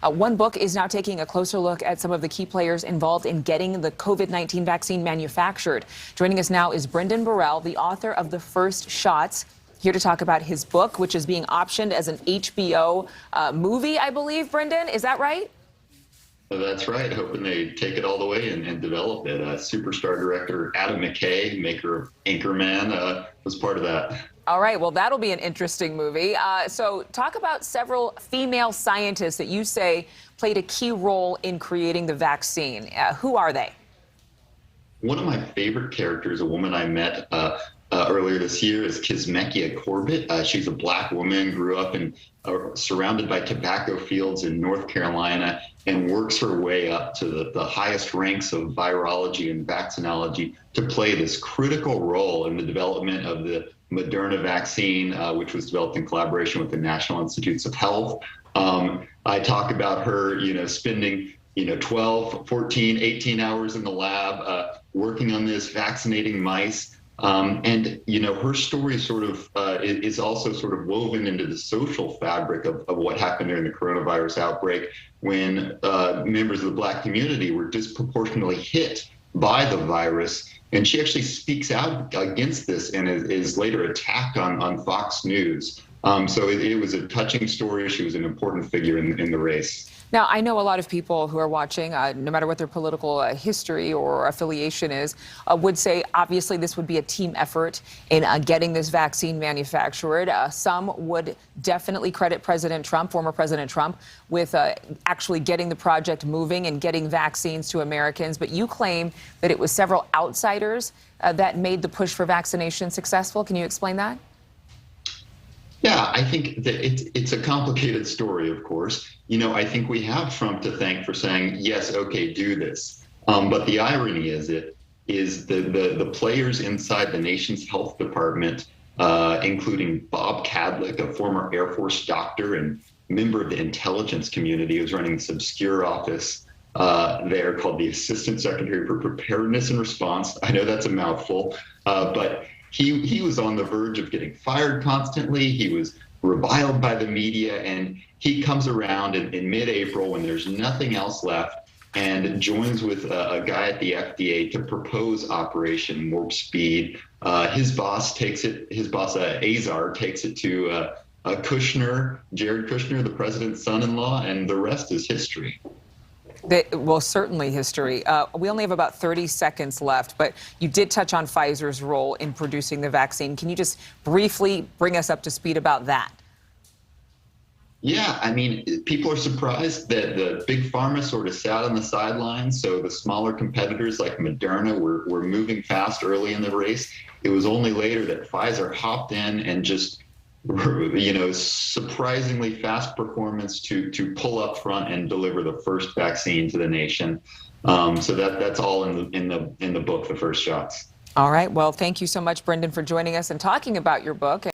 One book is now taking a closer look at some of the key players involved in getting the COVID-19 vaccine manufactured. Joining us now is Brendan Borrell, the author of The First Shots, here to talk about his book, which is being optioned as an HBO movie, I believe. Brendan, is that right? That's right. Hoping they take it all the way and develop it. Superstar director Adam McKay, maker of Anchorman, was part of that. All right. Well, that'll be an interesting movie. So talk about several female scientists that you say played a key role in creating the vaccine. Who are they? One of my favorite characters, a woman I met earlier this year, is Kizzmekia Corbett. She's a black woman, grew up in surrounded by tobacco fields in North Carolina, and works her way up to the highest ranks of virology and vaccinology to play this critical role in the development of the Moderna vaccine, which was developed in collaboration with the National Institutes of Health. I talk about her, spending 12, 14, 18 hours in the lab working on this, vaccinating mice. And her story sort of is also sort of woven into the social fabric of what happened during the coronavirus outbreak, when members of the Black community were disproportionately hit by the virus. And she actually speaks out against this and is later attacked on Fox News. So it was a touching story. She was an important figure in the race. Now, I know a lot of people who are watching, no matter what their political history or affiliation is, would say, obviously, this would be a team effort in getting this vaccine manufactured. Some would definitely credit President Trump, former President Trump, with actually getting the project moving and getting vaccines to Americans. But you claim that it was several outsiders that made the push for vaccination successful. Can you explain that? Yeah, I think that it's a complicated story, of course. I think we have Trump to thank for saying, yes, okay, do this. But the irony is the players inside the nation's health department, including Bob Kadlec, a former Air Force doctor and member of the intelligence community, who's running this obscure office there called the Assistant Secretary for Preparedness and Response. I know that's a mouthful, but he was on the verge of getting fired constantly. He was reviled by the media, and he comes around in mid-April when there's nothing else left and joins with a guy at the FDA to propose Operation Warp Speed. His boss, Azar, takes it to Kushner, Jared Kushner, the president's son-in-law, and the rest is history. Well, certainly history. We only have about 30 seconds left, but you did touch on Pfizer's role in producing the vaccine. Can you just briefly bring us up to speed about that? Yeah, I mean, people are surprised that the big pharma sort of sat on the sidelines. So the smaller competitors like Moderna were moving fast early in the race. It was only later that Pfizer hopped in and just surprisingly fast performance to pull up front and deliver the first vaccine to the nation. So that's all in the book, The First Shots. All right. Well, thank you so much, Brendan, for joining us and talking about your book. And